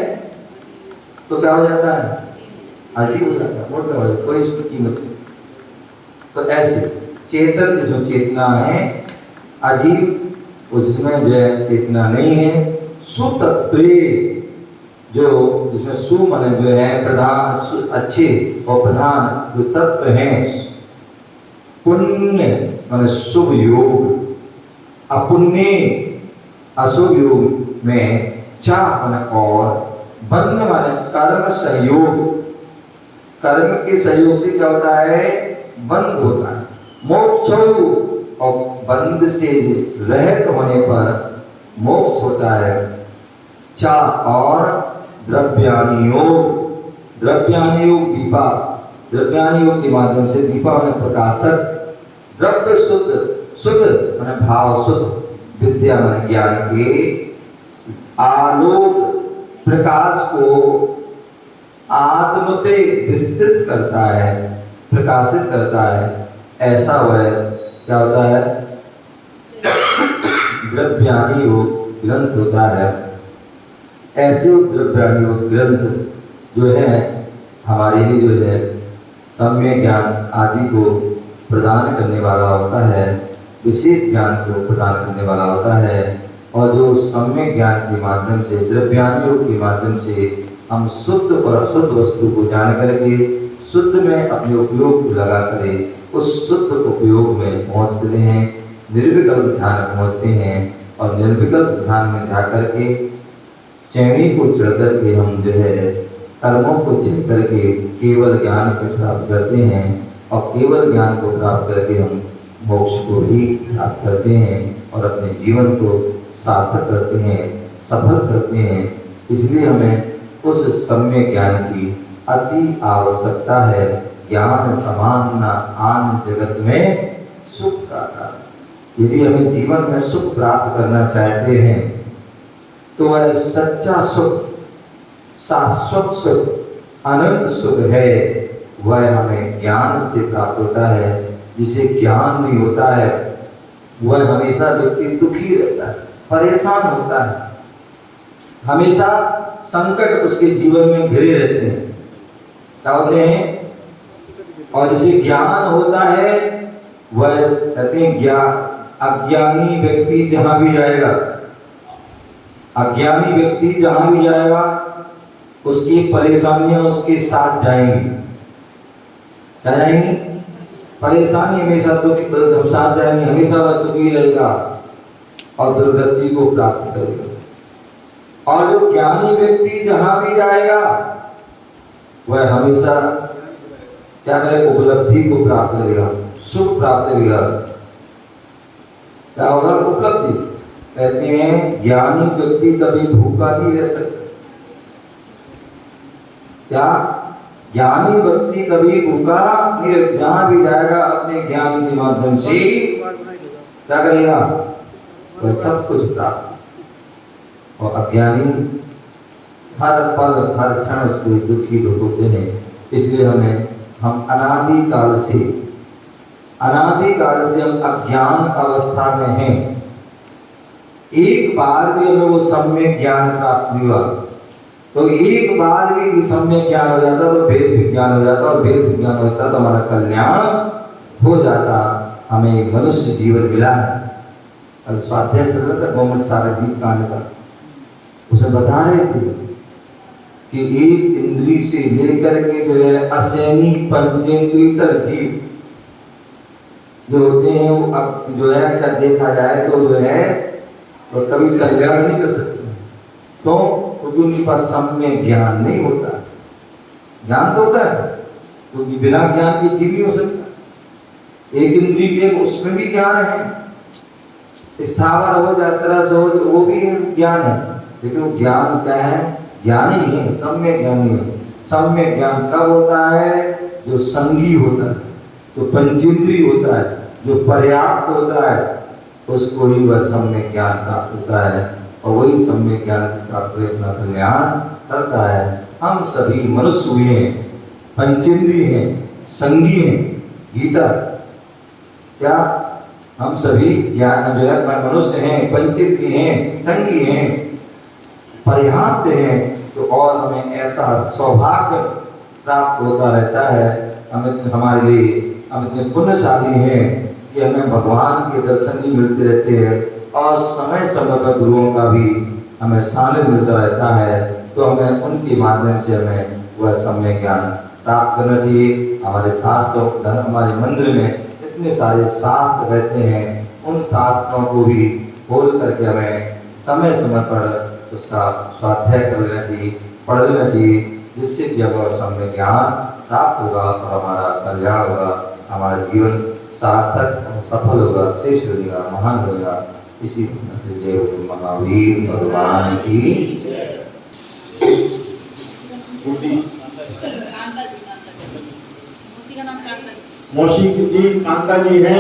तो क्या हो जाता है, अजीब हो जाता है, मोटा हो जाता है, कोई उसकी कीमत नहीं। तो ऐसे चेतन जिसमें चेतना है, अजीब उसमें जो है चेतना नहीं है। सुतत्व जो जिसमें सु माने जो है प्रधान, अच्छे और प्रधान जो तत्व हैं। पुण्य माने शुभ योग, अपुण्य अशुभ योग में चा माने और, बंध माने कर्म सहयोग, कर्म के सहयोग से क्या होता है, बंध होता है। मोक्ष और बंध से रहित होने पर मोक्ष होता है। चा और द्रव्यानि योग, द्रव्यानि योग दीपा, द्रव्यानि योग के माध्यम से दीपा में प्रकाशक, द्रव्य शुद्ध माने भाव शुद्ध, विद्या माने ज्ञान के आलोक प्रकाश को आत्मते विस्तृत करता है, प्रकाशित करता है। ऐसा वह क्या होता है, द्रव्यानि योग ग्रंथ होता है। ऐसे द्रव्यानि योग ग्रंथ जो है हमारे लिए जो है सम्यक ज्ञान आदि को प्रदान करने वाला होता है, विशेष ज्ञान को प्रदान करने वाला होता है। और जो सम्यक ज्ञान के माध्यम से, द्रव्यानि योग के माध्यम से हम शुद्ध और अशुद्ध वस्तु को जान करके शुद्ध में अपने उपयोग को लगा करें, उस शुद्ध उपयोग में पहुँचते हैं, निर्विकल्प ध्यान पहुँचते हैं। और निर्विकल्प ध्यान में जा करके श्रेणी को चढ़ करके हम जो है कर्मों को चढ़ करके केवल ज्ञान को प्राप्त करते हैं। और केवल ज्ञान को प्राप्त करके हम मोक्ष को भी प्राप्त करते हैं और अपने जीवन को सार्थक करते हैं, सफल करते हैं। इसलिए हमें उस सम्यक ज्ञान की अति आवश्यकता है। ज्ञान समान न आन जगत में सुख का कारण। यदि हमें जीवन में सुख प्राप्त करना चाहते हैं तो वह सच्चा सुख, शाश्वत सुख, अनंत सुख है वह हमें ज्ञान से प्राप्त होता है। जिसे ज्ञान नहीं होता है वह हमेशा व्यक्ति दुखी रहता है, परेशान होता है, हमेशा संकट उसके जीवन में घिरे रहते हैं। क्या बोलते हैं? और जिसे ज्ञान होता है वह कहते हैं अज्ञानी व्यक्ति जहां भी जाएगा, अज्ञानी व्यक्ति जहां भी जाएगा उसकी परेशानियां उसके साथ जाएंगी। क्या जाएंगी? परेशानी हमेशा दुख साथ जाएंगी, हमेशा वह दुखी रहेगा और दुर्गति को प्राप्त करेगा। और जो ज्ञानी व्यक्ति जहां भी जाएगा वह हमेशा क्या करेगा? उपलब्धि को प्राप्त करेगा, सुख प्राप्त करेगा। क्या होगा? उपलब्धि। कहते हैं ज्ञानी व्यक्ति कभी भूखा नहीं रह सकता। क्या? ज्ञानी व्यक्ति कभी भूखा नहीं रह, जहां भी जाएगा अपने ज्ञान के माध्यम से क्या करेगा? वह सब कुछ प्राप्त। और अज्ञानी हर पल हर क्षण उसके दुखी होते हैं। इसलिए हम अनादिकाल से हम अज्ञान अवस्था में हैं। एक बार भी हमें वो सम्यक ज्ञान प्राप्त नहीं हुआ। तो एक बार भी सम्यक ज्ञान हो जाता तो वेद विज्ञान हो जाता, और वेद विज्ञान होता तो हमारा कल्याण हो जाता। हमें मनुष्य जीवन मिला है। कल स्वाध्याय चल रहा था मोहम्मद साराजीव कांड का, उसे बता रहे थे कि एक इंद्री से लेकर के जो है असैनी पंचेंद्रिय तक जीव जो होते हैं वो अब जो है क्या देखा जाए तो जो है तो कभी कल्याण नहीं कर सकते। तो क्योंकि उनके पास सम्यक ज्ञान नहीं होता। ज्ञान तो होता है क्योंकि बिना ज्ञान के जीव नहीं हो सकता। एक इंद्री के उसमें भी ज्ञान है, स्थावर हो यात्रा से हो वो भी ज्ञान है, लेकिन वो ज्ञान क्या है? ज्ञानी है, सम्यक ज्ञानी है। सम्यक ज्ञान कब होता है? जो संगी होता है, जो पंचेंद्रिय होता है, जो पर्याप्त होता है, उसको ही वह सम्यक ज्ञान प्राप्त होता है। और वही सम्यक ज्ञान प्राप्त कर अपना कल्याण करता है। हम सभी मनुष्य हुए हैं, पंचेंद्रिय हैं, संगी हैं। गीता क्या? हम सभी ज्ञान जो है मनुष्य हैं, पंचेंद्रिय हैं, संगी हैं, पर्याप्त हैं। तो और हमें ऐसा सौभाग्य प्राप्त होता रहता है। हमें हमारे लिए हम इतने पुण्यशाली हैं कि हमें भगवान के दर्शन भी मिलते रहते हैं और समय समय पर गुरुओं का भी हमें सानिध्य मिलता रहता है। तो हमें उनके माध्यम से हमें वह सम्यक ज्ञान प्राप्त करना चाहिए। हमारे शास्त्रों हमारे मंदिर में इतने सारे शास्त्र रहते हैं, उन शास्त्रों को भी खोल करके हमें समय समय पर उसका स्वाध्याय कर लेना चाहिए, पढ़ लेना चाहिए, जिससे कि हमें सम्यक ज्ञान प्राप्त होगा और हमारा कल्याण होगा, हमारा जीवन सार्थक सफल होगा, श्रेष्ठ होगा, महान होगा। इसी से जय गुरु महावीर भगवान की। मौसी जी कांता जी हैं।